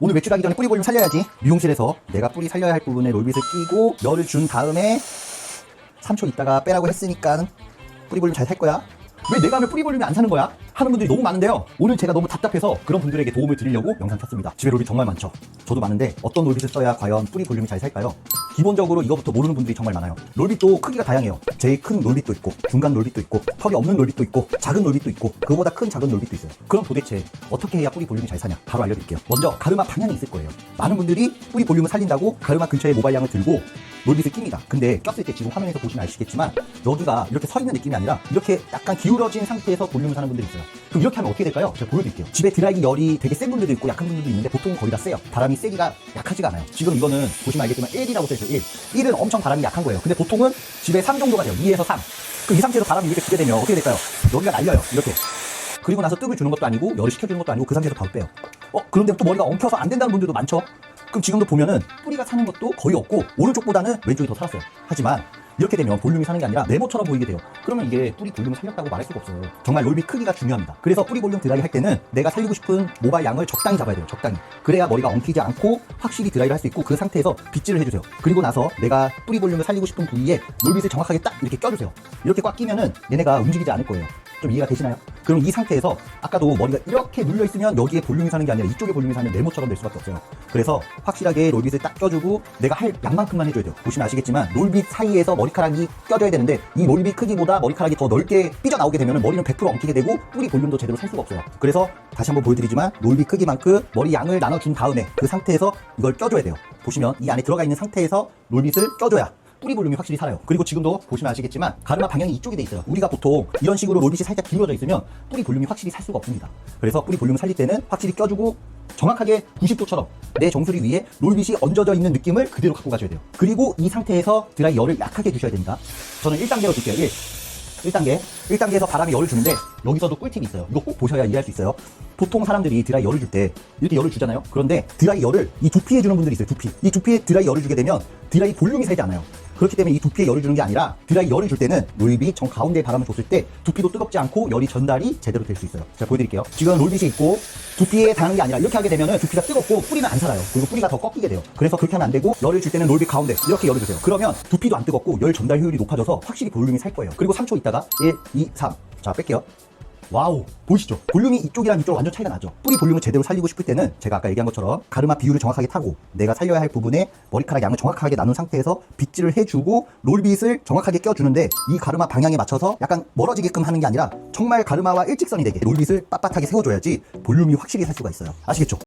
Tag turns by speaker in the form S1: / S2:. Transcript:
S1: 오늘 외출하기 전에 뿌리 볼륨 살려야지. 미용실에서 내가 뿌리 살려야 할 부분에 롤빗을 끼고 열을 준 다음에 3초 있다가 빼라고 했으니까 뿌리 볼륨 잘 살 거야. 왜 내가 하면 뿌리 볼륨이 안 사는 거야? 하는 분들이 너무 많은데요. 오늘 제가 너무 답답해서 그런 분들에게 도움을 드리려고 영상 켰습니다. 집에 롤빗 정말 많죠. 저도 많은데 어떤 롤빗을 써야 과연 뿌리 볼륨이 잘 살까요? 기본적으로 이거부터 모르는 분들이 정말 많아요. 롤빗도 크기가 다양해요. 제일 큰 롤빗도 있고, 중간 롤빗도 있고, 턱이 없는 롤빗도 있고, 작은 롤빗도 있고, 그거보다 큰 작은 롤빗도 있어요. 그럼 도대체 어떻게 해야 뿌리 볼륨이 잘 사냐? 바로 알려드릴게요. 먼저 가르마 방향이 있을 거예요. 많은 분들이 뿌리 볼륨을 살린다고 가르마 근처에 모발량을 들고 롤빗을 낍니다. 근데 꼈을 때 지금 화면에서 보시면 아시겠지만 여기가 이렇게 서 있는 느낌이 아니라 이렇게 약간 기울어진 상태에서 볼륨을 사는 분들이 있어요. 그럼 이렇게 하면 어떻게 될까요? 제가 보여드릴게요. 집에 드라이기 열이 되게 센 분들도 있고 약한 분들도 있는데 보통 거의 다 세요. 바람이 세기가 약하지가 않아요. 지금 이거는 보시면 알겠지만 1이라고 써있어요. 1. 1은 엄청 바람이 약한 거예요. 근데 보통은 집에 3 정도가 돼요. 2에서 3. 그럼 이 상태에서 바람이 이렇게 두게 되면 어떻게 될까요? 여기가 날려요. 이렇게. 그리고 나서 뜸을 주는 것도 아니고 열을 식혀주는 것도 아니고 그 상태에서 바로 빼요. 그런데 또 머리가 엉켜서 안 된다는 분들도 많죠. 그럼 지금도 보면은 뿌리가 사는 것도 거의 없고 오른쪽보다는 왼쪽이 더 살았어요. 하지만 이렇게 되면 볼륨이 사는 게 아니라 네모처럼 보이게 돼요. 그러면 이게 뿌리 볼륨을 살렸다고 말할 수가 없어요. 정말 롤빗 크기가 중요합니다. 그래서 뿌리 볼륨 드라이 할 때는 내가 살리고 싶은 모발 양을 적당히 잡아야 돼요. 적당히. 그래야 머리가 엉키지 않고 확실히 드라이를 할 수 있고 그 상태에서 빗질을 해주세요. 그리고 나서 내가 뿌리 볼륨을 살리고 싶은 부위에 롤빗을 정확하게 딱 이렇게 껴주세요. 이렇게 꽉 끼면은 얘네가 움직이지 않을 거예요. 좀 이해가 되시나요? 그럼 이 상태에서 아까도 머리가 이렇게 눌려있으면 여기에 볼륨이 사는 게 아니라 이쪽에 볼륨이 사면 네모처럼 될 수밖에 없어요. 그래서 확실하게 롤빗을 딱 껴주고 내가 할 양만큼만 해줘야 돼요. 보시면 아시겠지만 롤빗 사이에서 머리카락이 껴줘야 되는데 이 롤빗 크기보다 머리카락이 더 넓게 삐져나오게 되면 머리는 100% 엉키게 되고 뿌리 볼륨도 제대로 살 수가 없어요. 그래서 다시 한번 보여드리지만 롤빗 크기만큼 머리 양을 나눠준 다음에 그 상태에서 이걸 껴줘야 돼요. 보시면 이 안에 들어가 있는 상태에서 롤빗을 껴줘야 뿌리 볼륨이 확실히 살아요. 그리고 지금도 보시면 아시겠지만 가르마 방향이 이쪽에 돼 있어요. 우리가 보통 이런 식으로 롤빗이 살짝 기울어져 있으면 뿌리 볼륨이 확실히 살 수가 없습니다. 그래서 뿌리 볼륨을 살릴 때는 확실히 껴주고 정확하게 90도처럼 내 정수리 위에 롤빗이 얹어져 있는 느낌을 그대로 갖고 가셔야 돼요. 그리고 이 상태에서 드라이 열을 약하게 주셔야 됩니다. 저는 1단계로 줄게요. 1단계에서 바람에 열을 주는데 여기서도 꿀팁이 있어요. 이거 꼭 보셔야 이해할 수 있어요. 보통 사람들이 드라이 열을 줄 때 이렇게 열을 주잖아요. 그런데 드라이 열을 이 두피에 주는 분들이 있어요. 두피. 이 두피에 드라이 열을 주게 되면 드라이 볼륨이 살지 않아요. 그렇기 때문에 이 두피에 열을 주는 게 아니라 드라이 열을 줄 때는 롤빗 정 가운데에 바람을 줬을 때 두피도 뜨겁지 않고 열이 전달이 제대로 될 수 있어요. 제가 보여드릴게요. 지금 롤빗이 있고 두피에 닿는 게 아니라 이렇게 하게 되면 두피가 뜨겁고 뿌리는 안 살아요. 그리고 뿌리가 더 꺾이게 돼요. 그래서 그렇게 하면 안 되고 열을 줄 때는 롤빗 가운데 이렇게 열을 주세요. 그러면 두피도 안 뜨겁고 열 전달 효율이 높아져서 확실히 볼륨이 살 거예요. 그리고 3초 있다가 1, 2, 3. 자, 뺄게요. 와우, 보이시죠? 볼륨이 이쪽이랑 이쪽 완전 차이가 나죠? 뿌리 볼륨을 제대로 살리고 싶을 때는 제가 아까 얘기한 것처럼 가르마 비율을 정확하게 타고 내가 살려야 할 부분에 머리카락 양을 정확하게 나눈 상태에서 빗질을 해주고 롤빗을 정확하게 껴주는데 이 가르마 방향에 맞춰서 약간 멀어지게끔 하는 게 아니라 정말 가르마와 일직선이 되게 롤빗을 빳빳하게 세워줘야지 볼륨이 확실히 살 수가 있어요. 아시겠죠?